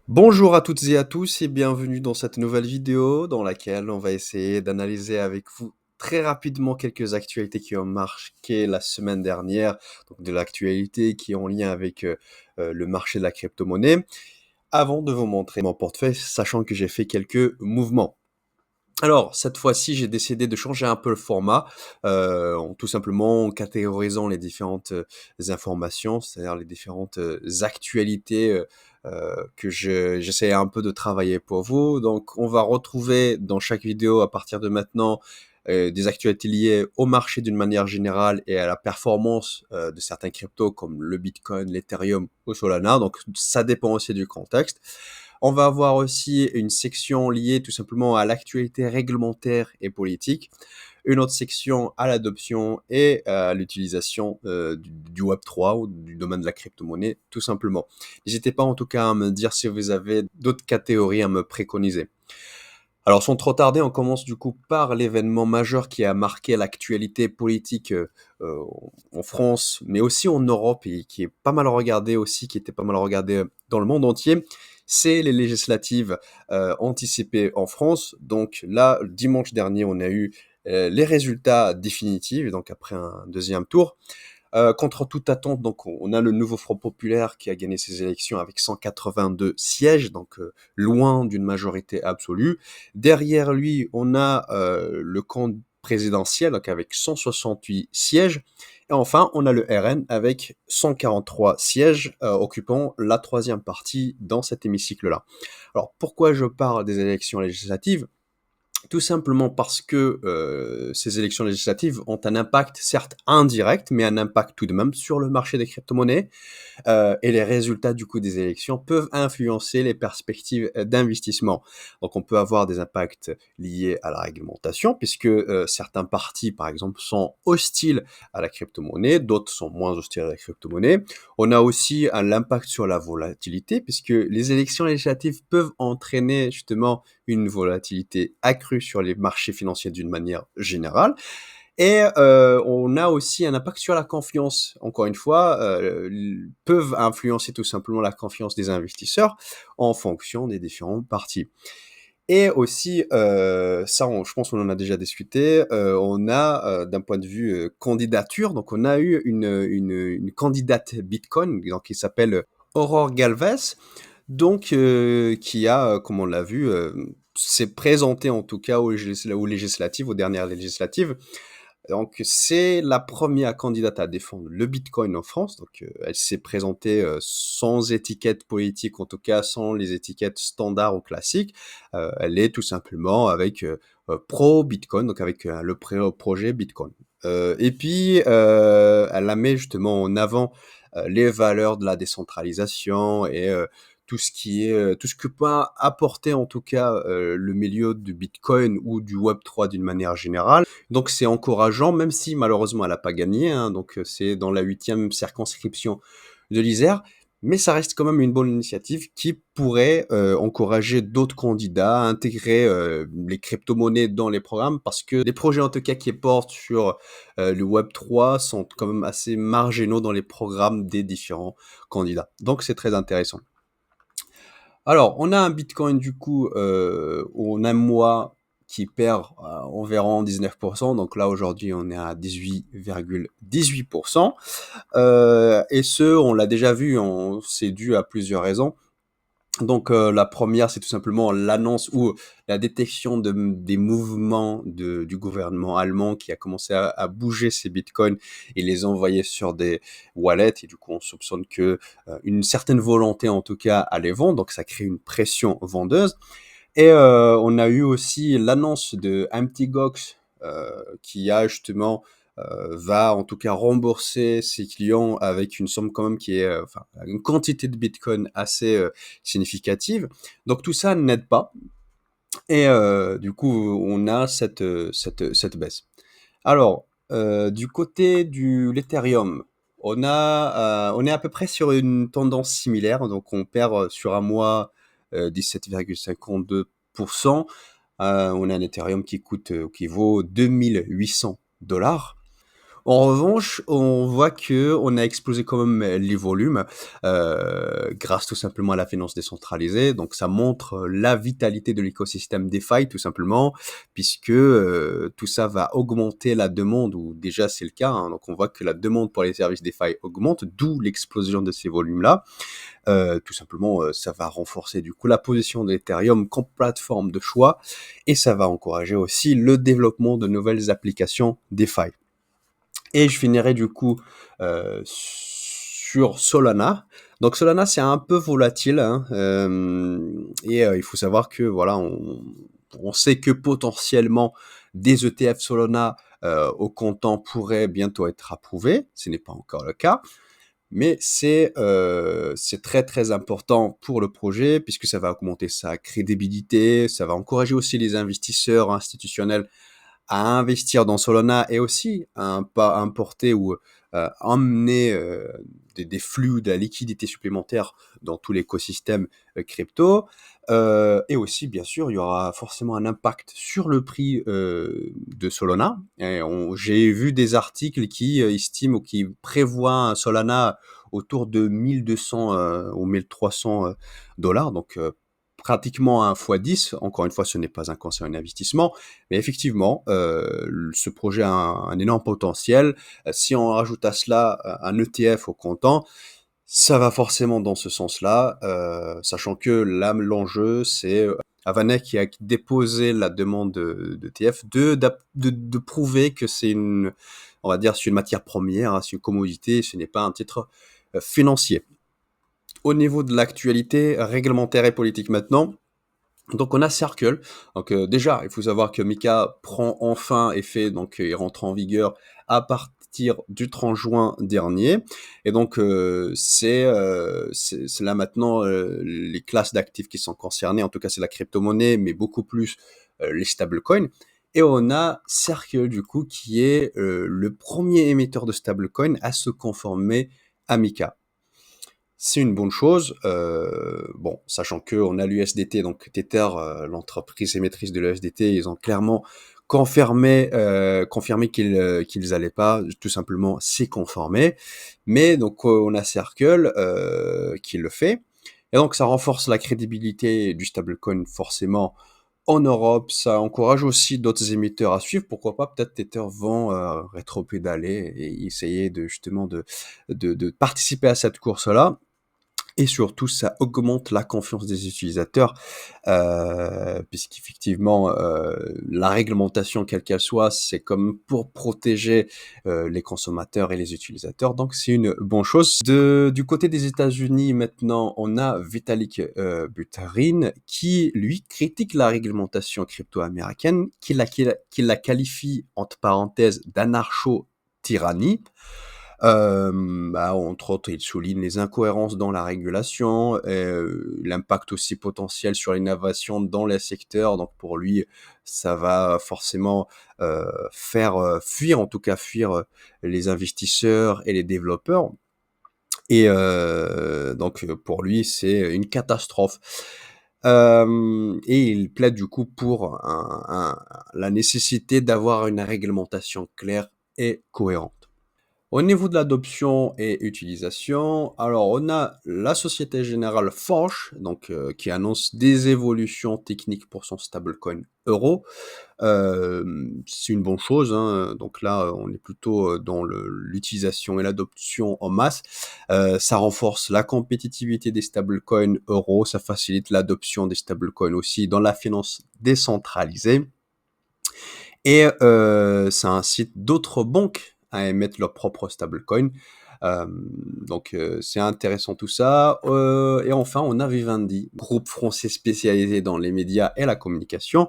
Bonjour à toutes et à tous et bienvenue dans cette nouvelle vidéo dans laquelle on va essayer d'analyser avec vous très rapidement quelques actualités qui ont marqué la semaine dernière, donc de l'actualité qui est en lien avec le marché de la crypto-monnaie, avant de vous montrer mon portefeuille, sachant que j'ai fait quelques mouvements. Alors, cette fois-ci, j'ai décidé de changer un peu le format, en tout simplement en catégorisant les différentes, informations, c'est-à-dire les différentes, actualités, que j'essaie un peu de travailler pour vous. Donc on va retrouver dans chaque vidéo à partir de maintenant, des actualités liées au marché d'une manière générale et à la performance, de certains cryptos comme le Bitcoin, l'Ethereum ou Solana, donc ça dépend aussi du contexte. On va avoir aussi une section liée tout simplement à l'actualité réglementaire et politique, une autre section à l'adoption et à l'utilisation du Web3 ou du domaine de la crypto-monnaie, tout simplement. N'hésitez pas en tout cas à me dire si vous avez d'autres catégories à me préconiser. Alors sans trop tarder, on commence du coup par l'événement majeur qui a marqué l'actualité politique euh, en France, mais aussi en Europe et qui est pas mal regardé aussi, qui était pas mal regardé dans le monde entier. C'est les législatives anticipées en France. Donc là, dimanche dernier, on a eu les résultats définitifs, donc après un deuxième tour. Contre toute attente, donc on a le nouveau Front populaire qui a gagné ces élections avec 182 sièges, donc loin d'une majorité absolue. Derrière lui, on a le camp présidentiel, donc avec 168 sièges. Et enfin, on a le RN avec 143 sièges, occupant la troisième partie dans cet hémicycle-là. Alors, pourquoi je parle des élections législatives? Tout simplement parce que ces élections législatives ont un impact, certes indirect, mais un impact tout de même sur le marché des crypto-monnaies. Et les résultats du coup des élections peuvent influencer les perspectives d'investissement. Donc on peut avoir des impacts liés à la réglementation, puisque certains partis, par exemple, sont hostiles à la crypto-monnaie, d'autres sont moins hostiles à la crypto-monnaie. On a aussi l'impact sur la volatilité, puisque les élections législatives peuvent entraîner justement une volatilité accrue sur les marchés financiers d'une manière générale. Et on a aussi un impact sur la confiance. Encore une fois, peuvent influencer tout simplement la confiance des investisseurs en fonction des différents partis. Et aussi, ça, je pense qu'on en a déjà discuté. On a, d'un point de vue candidature, donc on a eu une candidate Bitcoin, donc qui s'appelle Aurore Galvez, donc qui a, comme on l'a vu, s'est présentée en tout cas aux législatives, aux dernières législatives, donc c'est la première candidate à défendre le Bitcoin en France. Donc elle s'est présentée sans étiquette politique, en tout cas sans les étiquettes standards ou classiques. Elle est tout simplement avec pro Bitcoin, donc avec projet Bitcoin. Et puis elle la met justement en avant les valeurs de la décentralisation et tout ce qui est tout ce que peut apporter en tout cas le milieu du Bitcoin ou du Web3 d'une manière générale. Donc c'est encourageant, même si malheureusement elle n'a pas gagné, hein, donc c'est dans la huitième circonscription de l'Isère, mais ça reste quand même une bonne initiative qui pourrait encourager d'autres candidats à intégrer les crypto-monnaies dans les programmes, parce que les projets en tout cas qui portent sur le Web3 sont quand même assez marginaux dans les programmes des différents candidats. Donc c'est très intéressant. Alors, on a un Bitcoin du coup en un mois qui perd environ 19%. Donc là aujourd'hui on est à 18,18%. Et ce, on l'a déjà vu, c'est dû à plusieurs raisons. Donc la première, c'est tout simplement l'annonce ou la détection des mouvements du gouvernement allemand qui a commencé à bouger ses bitcoins et les envoyer sur des wallets. Et du coup, on soupçonne que une certaine volonté, en tout cas, à les vendre. Donc ça crée une pression vendeuse. Et on a eu aussi l'annonce de Mt. Gox qui a justement va en tout cas rembourser ses clients avec une somme quand même qui est, enfin, une quantité de Bitcoin assez significative. Donc tout ça n'aide pas. Et du coup, on a cette baisse. Alors, du côté du l'Ethereum, on est à peu près sur une tendance similaire. Donc on perd sur un mois 17,52%. On a un Ethereum qui vaut 2800 dollars. En revanche, on voit que on a explosé quand même les volumes, grâce tout simplement à la finance décentralisée. Donc ça montre la vitalité de l'écosystème DeFi tout simplement, puisque, tout ça va augmenter la demande ou déjà c'est le cas, hein. Donc on voit que la demande pour les services DeFi augmente, d'où l'explosion de ces volumes-là. Tout simplement, ça va renforcer du coup la position d'Ethereum comme plateforme de choix et ça va encourager aussi le développement de nouvelles applications DeFi. Et je finirai du coup sur Solana. Donc Solana, c'est un peu volatile, hein, et il faut savoir que voilà, on sait que potentiellement des ETF Solana au comptant pourraient bientôt être approuvés. Ce n'est pas encore le cas. Mais c'est très, très important pour le projet puisque ça va augmenter sa crédibilité, ça va encourager aussi les investisseurs institutionnels à investir dans Solana et aussi à pas importer ou emmener des flux ou de la liquidité supplémentaire dans tout l'écosystème crypto. Et aussi, bien sûr, il y aura forcément un impact sur le prix de Solana. J'ai vu des articles qui estiment ou qui prévoient un Solana autour de 1200 ou 1300 dollars. Donc, pratiquement un fois 10. Encore une fois, ce n'est pas un conseil en investissement. Mais effectivement, ce projet a un énorme potentiel. Si on rajoute à cela un ETF au comptant, ça va forcément dans ce sens-là, sachant que là, l'enjeu, c'est Avanek qui a déposé la demande d'ETF, de prouver que c'est une, on va dire, c'est une matière première, hein, c'est une commodité, ce n'est pas un titre financier. Au niveau de l'actualité réglementaire et politique maintenant, donc on a Circle. Donc déjà, il faut savoir que Mika prend enfin effet, donc il rentre en vigueur à partir du 30 juin dernier. Et donc c'est là maintenant les classes d'actifs qui sont concernées. En tout cas, c'est la crypto-monnaie, mais beaucoup plus les stablecoins. Et on a Circle du coup qui est le premier émetteur de stablecoin à se conformer à Mika. C'est une bonne chose, bon, sachant qu'on a l'USDT, donc Tether, l'entreprise émettrice de l'USDT, ils ont clairement confirmé qu'ils allaient pas tout simplement s'y conformer. Mais donc, on a Circle, qui le fait et donc ça renforce la crédibilité du stablecoin forcément en Europe. Ça encourage aussi d'autres émetteurs à suivre. Pourquoi pas, peut-être Tether vont, rétropédaler et essayer de justement de participer à cette course-là. Et surtout, ça augmente la confiance des utilisateurs, puisqu'effectivement, la réglementation, quelle qu'elle soit, c'est comme pour protéger les consommateurs et les utilisateurs. Donc, c'est une bonne chose. Du côté des États-Unis, maintenant, on a Vitalik Buterin qui, lui, critique la réglementation crypto-américaine, qui la qualifie, entre parenthèses, d'anarcho-tyrannie. Entre autres, il souligne les incohérences dans la régulation, l'impact aussi potentiel sur l'innovation dans les secteurs. Donc pour lui, ça va forcément faire fuir, en tout cas fuir les investisseurs et les développeurs. Et donc pour lui, c'est une catastrophe. Et il plaide du coup pour la nécessité d'avoir une réglementation claire et cohérente. Au niveau de l'adoption et utilisation, alors on a la Société Générale Forge, donc qui annonce des évolutions techniques pour son stablecoin euro. C'est une bonne chose, hein, donc là, on est plutôt dans l'utilisation et l'adoption en masse. Ça renforce la compétitivité des stablecoins euro, ça facilite l'adoption des stablecoins aussi dans la finance décentralisée. Et ça incite d'autres banques à émettre leur propre stablecoin. Donc c'est intéressant tout ça. Et enfin, on a Vivendi, groupe français spécialisé dans les médias et la communication,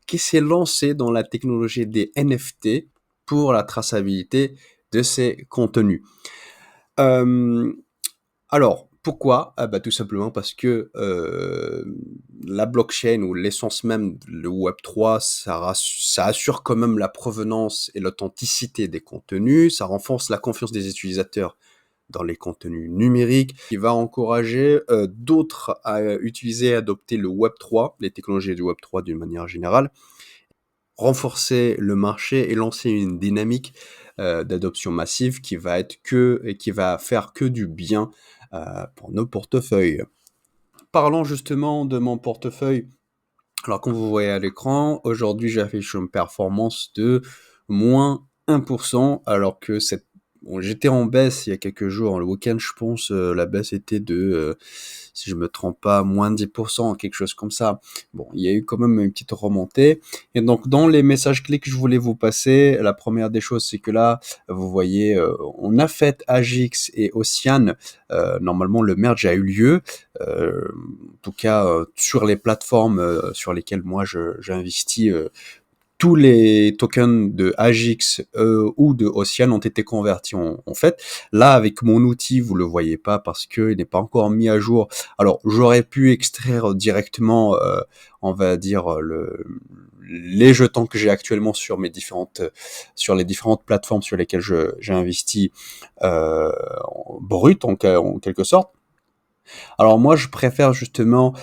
qui s'est lancé dans la technologie des NFT pour la traçabilité de ses contenus. Euh, alors, pourquoi? Ah bah, tout simplement parce que la blockchain ou l'essence même, le Web3, ça assure quand même la provenance et l'authenticité des contenus, ça renforce la confiance des utilisateurs dans les contenus numériques, qui va encourager d'autres à utiliser et adopter le Web3, les technologies du Web3 d'une manière générale, renforcer le marché et lancer une dynamique d'adoption massive qui va être que et qui va faire que du bien, pour nos portefeuilles. Parlons justement de mon portefeuille. Alors, comme vous voyez à l'écran, aujourd'hui, j'affiche une performance de moins 1%, alors que bon, j'étais en baisse il y a quelques jours. Le week-end, je pense, la baisse était de, si je me trompe pas, moins 10%, quelque chose comme ça. Bon, il y a eu quand même une petite remontée. Et donc, dans les messages clés que je voulais vous passer, la première des choses, c'est que là, vous voyez, on a fait Agix et Ocean. Normalement, le merge a eu lieu. En tout cas, sur les plateformes sur lesquelles moi j'investis, tous les tokens de Agix ou de Ocean ont été convertis en fait. Là, avec mon outil, vous le voyez pas parce qu'il n'est pas encore mis à jour. Alors, j'aurais pu extraire directement, on va dire, les jetons que j'ai actuellement sur sur les différentes plateformes sur lesquelles j'ai investi, brut en quelque sorte. Alors moi, je préfère justement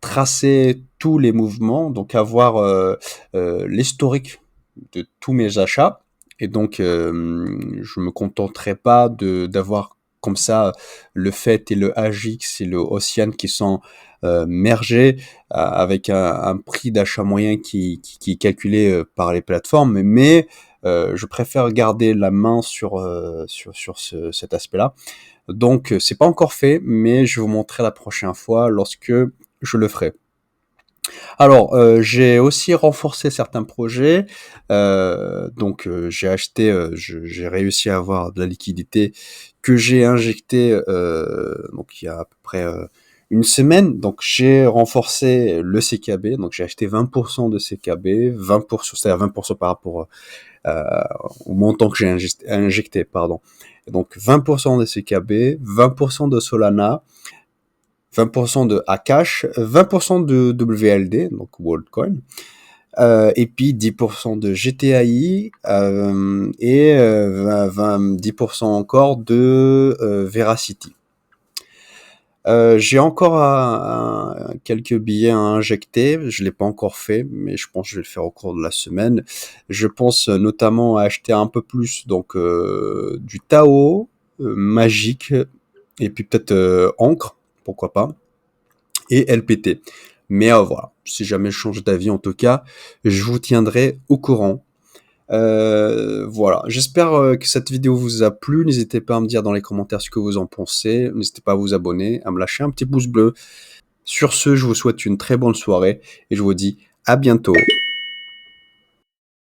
tracer tous les mouvements, donc avoir l'historique de tous mes achats. Et donc, je me contenterai pas d'avoir comme ça le FET et le AGX et le Ocean qui sont mergés avec un prix d'achat moyen qui est calculé par les plateformes. Mais je préfère garder la main sur cet aspect-là. Donc, c'est pas encore fait, mais je vais vous montrer la prochaine fois lorsque je le ferai. Alors, j'ai aussi renforcé certains projets. Donc, j'ai acheté, j'ai réussi à avoir de la liquidité que j'ai injectée donc il y a à peu près une semaine. Donc, j'ai renforcé le CKB. Donc, j'ai acheté 20% de CKB, 20%, c'est-à-dire 20% par rapport euh, au montant que j'ai injecté, pardon. Donc 20% de CKB, 20% de Solana, 20% de Akash, 20% de WLD, donc WorldCoin, et puis 10% de GTAI et 10% encore de Veracity. J'ai encore quelques billets à injecter. Je l'ai pas encore fait, mais je pense que je vais le faire au cours de la semaine. Je pense notamment à acheter un peu plus donc du Tao, Magique, et puis peut-être Ancre, pourquoi pas, et LPT. Mais voilà, si jamais je change d'avis en tout cas, je vous tiendrai au courant. Voilà, j'espère que cette vidéo vous a plu. N'hésitez pas à me dire dans les commentaires ce que vous en pensez. N'hésitez pas à vous abonner, à me lâcher un petit pouce bleu. Sur ce, je vous souhaite une très bonne soirée et je vous dis à bientôt.